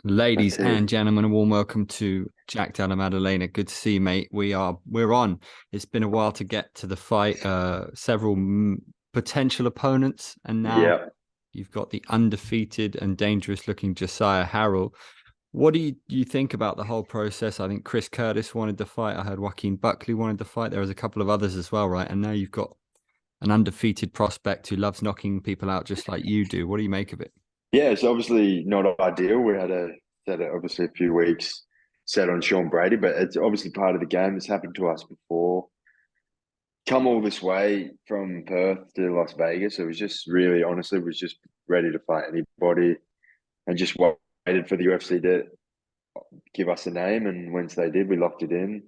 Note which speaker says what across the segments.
Speaker 1: Ladies
Speaker 2: That's it.
Speaker 1: and gentlemen, a warm welcome to Jack Della Maddalena. Good to see you, mate. We're on. It's been a while to get to the fight. Several potential opponents, and now
Speaker 2: Yeah.
Speaker 1: you've got the undefeated and dangerous looking Josiah Harrell. What do you think about the whole process? I think Chris Curtis wanted the fight. I heard Joaquin Buckley wanted the fight. There was a couple of others as well, right? And now you've got an undefeated prospect who loves knocking people out just like you do. What do you make of it?
Speaker 2: Yeah, it's obviously not ideal. We had obviously a few weeks set on Sean Brady, but it's obviously part of the game. It's happened to us before. Come all this way from Perth to Las Vegas. It was just really, honestly, was just ready to fight anybody and just waited for the UFC to give us a name. And once they did, we locked it in.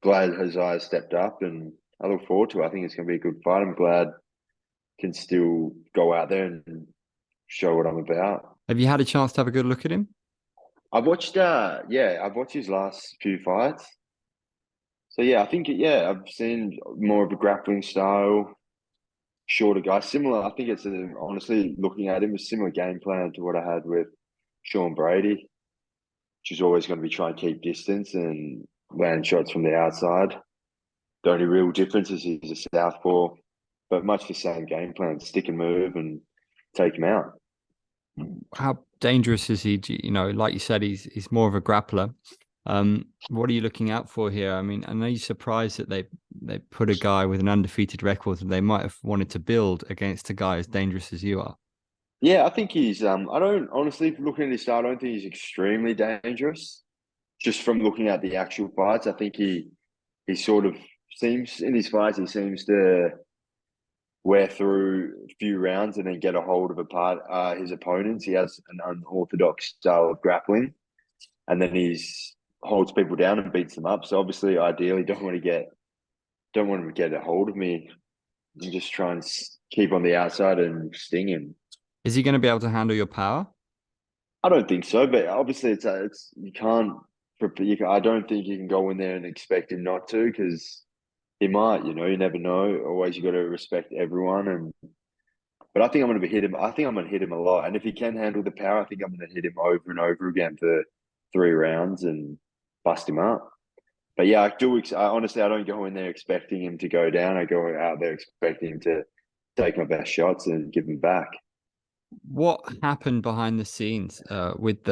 Speaker 2: Glad Josiah stepped up, and I look forward to it. I think it's going to be a good fight. I'm glad can still go out there and show what I'm about.
Speaker 1: Have you had a chance to have a good look at him?
Speaker 2: I've watched his last few fights. So yeah, I think I've seen more of a grappling style, shorter guy. Similar, I think honestly looking at him, a similar game plan to what I had with Sean Brady, which is always going to be trying to keep distance and land shots from the outside. The only real difference is he's a southpaw, but much the same game plan: stick and move and take him out.
Speaker 1: How dangerous is he? Like you said, he's more of a grappler. What are you looking out for here? I mean, are you surprised that they put a guy with an undefeated record that they might have wanted to build against a guy as dangerous as you are?
Speaker 2: Yeah, I think he's. I don't honestly looking at his style. I don't think he's extremely dangerous. Just from looking at the actual fights, I think he sort of seems in his fights. He seems to wear through a few rounds and then get a hold of his opponents. He has an unorthodox style of grappling, and then he's holds people down and beats them up. So obviously, ideally, don't want him to get a hold of me and just try and keep on the outside and sting him.
Speaker 1: Is he going to be able to handle your power?
Speaker 2: I don't think so, but obviously it's you can't. I don't think you can go in there and expect him not to because he might. You never know. Always you got to respect everyone, but I think I'm going to hit him. I think I'm going to hit him a lot, and if he can handle the power, I think I'm going to hit him over and over again for 3 rounds and bust him up. But yeah, I do. Honestly, I don't go in there expecting him to go down. I go out there expecting him to take my best shots and give them back.
Speaker 1: What happened behind the scenes with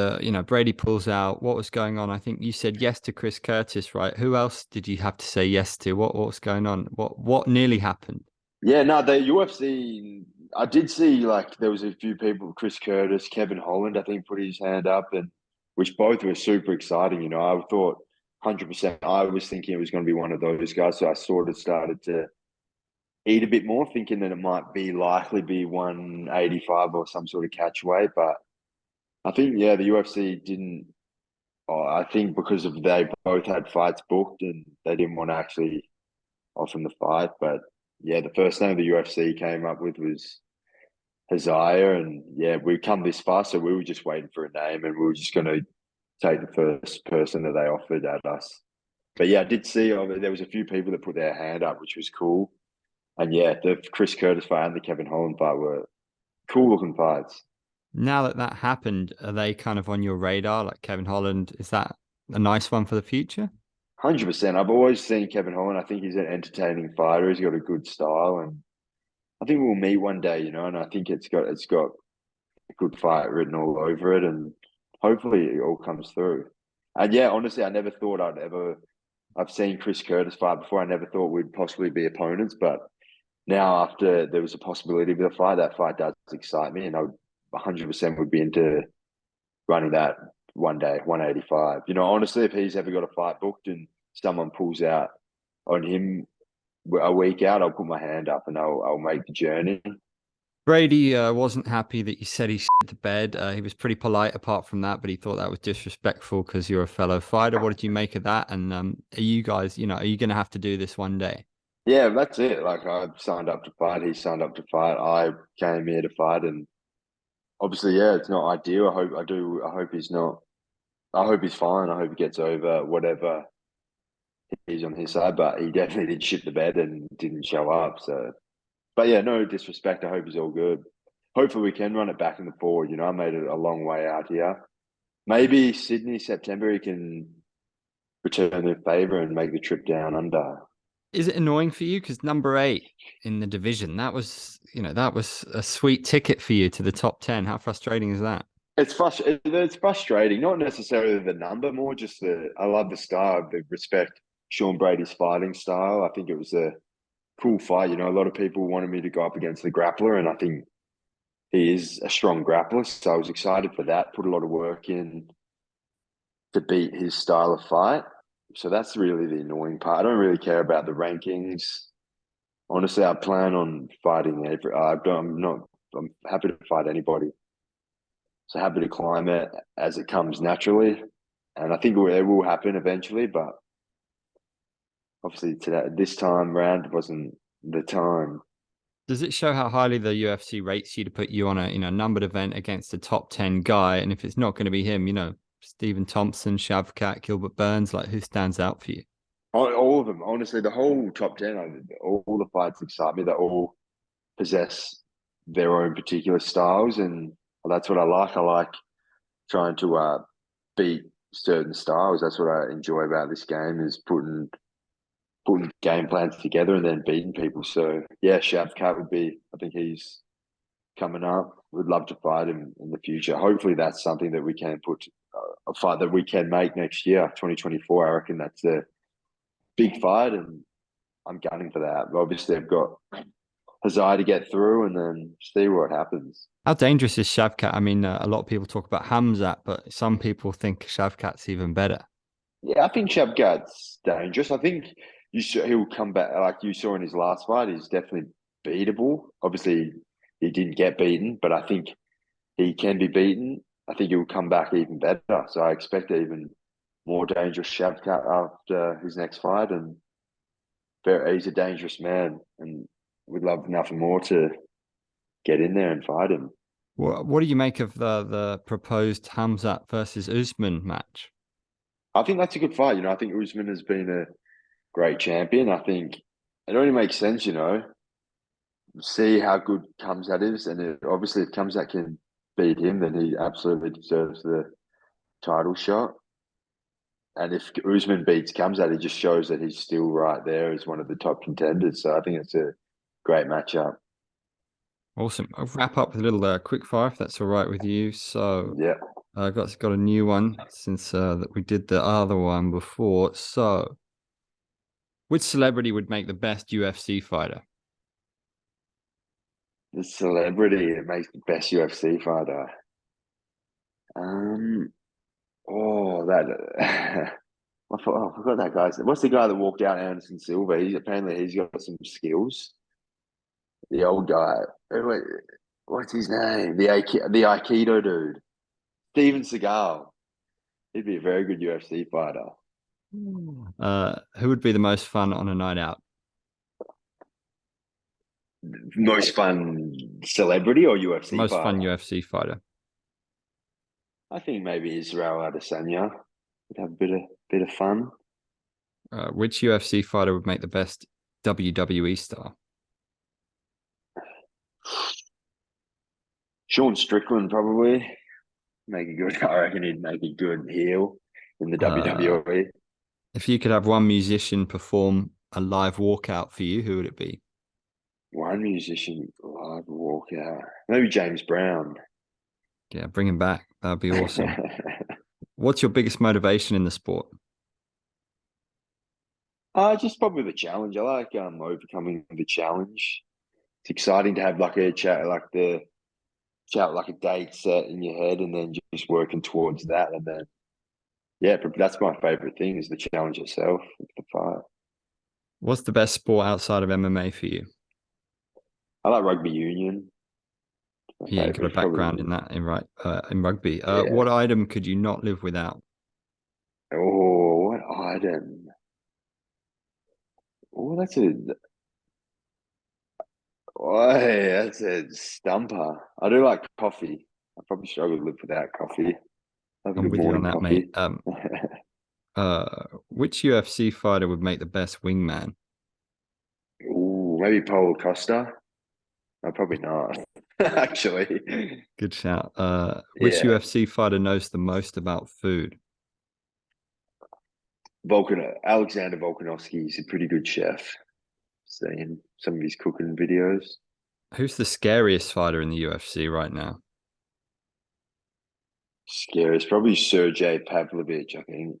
Speaker 1: Brady pulls out? What was going on? I think you said yes to Chris Curtis, right? Who else did you have to say yes to? What was going on? What nearly happened?
Speaker 2: Yeah, no, the UFC. I did see like there was a few people, Chris Curtis, Kevin Holland, I think put his hand up, and which both were super exciting. I thought 100%. I was thinking it was going to be one of those guys, so I sort of started to eat a bit more, thinking that it might be likely be 185 or some sort of catch weight. But I think the UFC didn't. I think because of they both had fights booked and they didn't want to actually offer them the fight. But yeah, the first name the UFC came up with was Josiah, and yeah, we come this far, so we were just waiting for a name, and we were just going to take the first person that they offered at us. But yeah, I did see there was a few people that put their hand up, which was cool. And yeah, the Chris Curtis fight and the Kevin Holland fight were cool looking fights.
Speaker 1: Now that that happened, are they kind of on your radar? Like Kevin Holland, is that a nice one for the future?
Speaker 2: 100%. I've always seen Kevin Holland. I think he's an entertaining fighter. He's got a good style, and I think we'll meet one day, And I think it's got a good fight written all over it, and hopefully it all comes through. And yeah, honestly, I never thought I'd ever. I've seen Chris Curtis fight before. I never thought we'd possibly be opponents, but now after there was a possibility of the fight, that fight does excite me, and I 100% would be into running that one day, 185. Honestly, if he's ever got a fight booked and someone pulls out on him a week out, I'll put my hand up and I'll make the journey.
Speaker 1: Brady wasn't happy that you said he shit the bed. He was pretty polite apart from that, but he thought that was disrespectful because you're a fellow fighter. What did you make of that? And are you guys, are you going to have to do this one day?
Speaker 2: Yeah, that's it. Like I signed up to fight, he signed up to fight. I came here to fight, and obviously, yeah, it's not ideal. I hope he's not. I hope he's fine. I hope he gets over whatever he's on his side, but he definitely did shit the bed and didn't show up. So, but yeah, no disrespect. I hope he's all good. Hopefully, we can run it back in the forward. I made it a long way out here, maybe Sydney, September, he can return the favour and make the trip down under.
Speaker 1: Is it annoying for you? Because number 8 in the division, that was, that was a sweet ticket for you to the top 10. How frustrating is that?
Speaker 2: It's frustrating, not necessarily the number, more just I love the style, the respect Sean Brady's fighting style. I think it was a cool fight. A lot of people wanted me to go up against the grappler, and I think he is a strong grappler. So I was excited for that. Put a lot of work in to beat his style of fight. So that's really the annoying part. I don't really care about the rankings. Honestly, I plan on fighting every. I'm not. I'm happy to fight anybody. So happy to climb it as it comes naturally, and I think it will happen eventually. But obviously, this time round wasn't the time.
Speaker 1: Does it show how highly the UFC rates you to put you on a numbered event against a top 10 guy? And if it's not going to be him, Stephen Thompson, Shavkat, Gilbert Burns, like who stands out for you?
Speaker 2: All of them, honestly, the whole top 10, all the fights excite me. They all possess their own particular styles, and that's what I like. I like trying to beat certain styles. That's what I enjoy about this game, is putting game plans together and then beating people. So yeah, Shavkat would be. I think he's coming up. Would love to fight him in the future. Hopefully, that's something that we can put a fight that we can make next year, 2024. I reckon that's a big fight, and I'm gunning for that. But obviously, I've got Josiah to get through, and then see what happens.
Speaker 1: How dangerous is Shavkat? I mean, a lot of people talk about Khamzat, but some people think Shavkat's even better.
Speaker 2: Yeah, I think Shavkat's dangerous. I think he'll come back like you saw in his last fight. He's definitely beatable. Obviously, he didn't get beaten, but I think he can be beaten. I think he'll come back even better. So I expect even more dangerous Shavkat after his next fight. And he's a dangerous man, and we'd love nothing more to get in there and fight him.
Speaker 1: What do you make of the proposed Khamzat versus Usman match?
Speaker 2: I think that's a good fight. I think Usman has been a great champion. I think it only makes sense, see how good Khamzat is. And obviously, if Khamzat can beat him, then he absolutely deserves the title shot. And if Usman beats Khamzat, it just shows that he's still right there as one of the top contenders. So I think it's a great matchup.
Speaker 1: Awesome. I'll wrap up with a little quick fire, if that's all right with you. So
Speaker 2: Yeah.
Speaker 1: I got a new one since that we did the other one before. So, which celebrity would make the best UFC fighter?
Speaker 2: The celebrity that makes the best UFC fighter. Um, that I forgot that guy's. What's the guy that walked out, Anderson Silva? He's got some skills. The old guy. What's his name? The Aikido dude. Steven Seagal. He'd be a very good UFC fighter.
Speaker 1: Who would be the most fun on a night out?
Speaker 2: Most fun celebrity or UFC
Speaker 1: Most fun
Speaker 2: fighter?
Speaker 1: UFC fighter.
Speaker 2: I think maybe Israel Adesanya would have a bit of fun.
Speaker 1: Which UFC fighter would make the best WWE star?
Speaker 2: Sean Strickland probably make a good. I reckon he'd make a good heel in the WWE.
Speaker 1: If you could have one musician perform a live walkout for you, who would it be?
Speaker 2: One musician live walkout. Maybe James Brown.
Speaker 1: Yeah, bring him back. That'd be awesome. What's your biggest motivation in the sport?
Speaker 2: Just probably the challenge. I like overcoming the challenge. It's exciting to have like a chat, like a date set in your head, and then just working towards that. And then, yeah, that's my favorite thing, is the challenge itself, the fight.
Speaker 1: What's the best sport outside of MMA for you?
Speaker 2: I like rugby union.
Speaker 1: Yeah, you got a background
Speaker 2: probably,
Speaker 1: in that in rugby.
Speaker 2: yeah.
Speaker 1: What item could you not live without?
Speaker 2: Oh, what item? Oh, that's a stumper. I do like coffee. I probably struggle to live without coffee. Have a
Speaker 1: I'm
Speaker 2: good
Speaker 1: with you on
Speaker 2: morning
Speaker 1: that, mate.
Speaker 2: coffee.
Speaker 1: Which UFC fighter would make the best wingman?
Speaker 2: Ooh, maybe Paulo Costa. No, probably not. actually.
Speaker 1: Good shout. Which
Speaker 2: Yeah,
Speaker 1: UFC fighter knows the most about food?
Speaker 2: Alexander Volkanovski is a pretty good chef. Seeing some of his cooking videos.
Speaker 1: Who's the scariest fighter in the UFC right now?
Speaker 2: Scariest, probably Sergey Pavlovich, I think.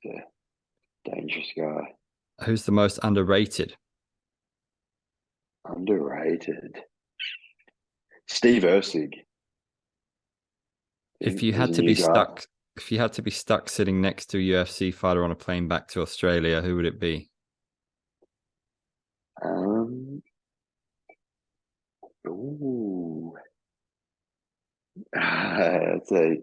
Speaker 2: He's a dangerous guy.
Speaker 1: Who's the most underrated?
Speaker 2: Underrated. Steve Erceg, I
Speaker 1: If
Speaker 2: think.
Speaker 1: you
Speaker 2: He's
Speaker 1: had
Speaker 2: a
Speaker 1: to be
Speaker 2: new guy.
Speaker 1: stuck, if you had to be stuck sitting next to a UFC fighter on a plane back to Australia, who would it be?
Speaker 2: Um, ooh. That's a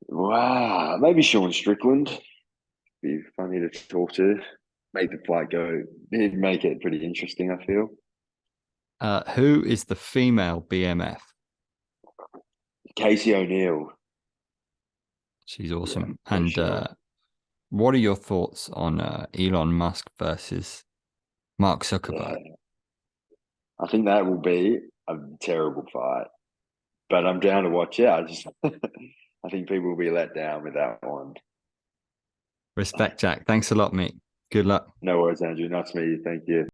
Speaker 2: wow. Maybe Sean Strickland. Be funny to talk to. Make the fight go. It'd make it pretty interesting, I feel.
Speaker 1: Who is the female BMF?
Speaker 2: Casey O'Neill.
Speaker 1: She's
Speaker 2: Yeah,
Speaker 1: awesome.
Speaker 2: for
Speaker 1: And
Speaker 2: sure.
Speaker 1: what are your thoughts on Elon Musk versus Mark Zuckerberg?
Speaker 2: Yeah. I think that will be a terrible fight. But I'm down to watch it. I think people will be let down with that one.
Speaker 1: Respect, Jack. Thanks a lot, mate. Good luck.
Speaker 2: No worries, Andrew. Nice to meet you. Thank you.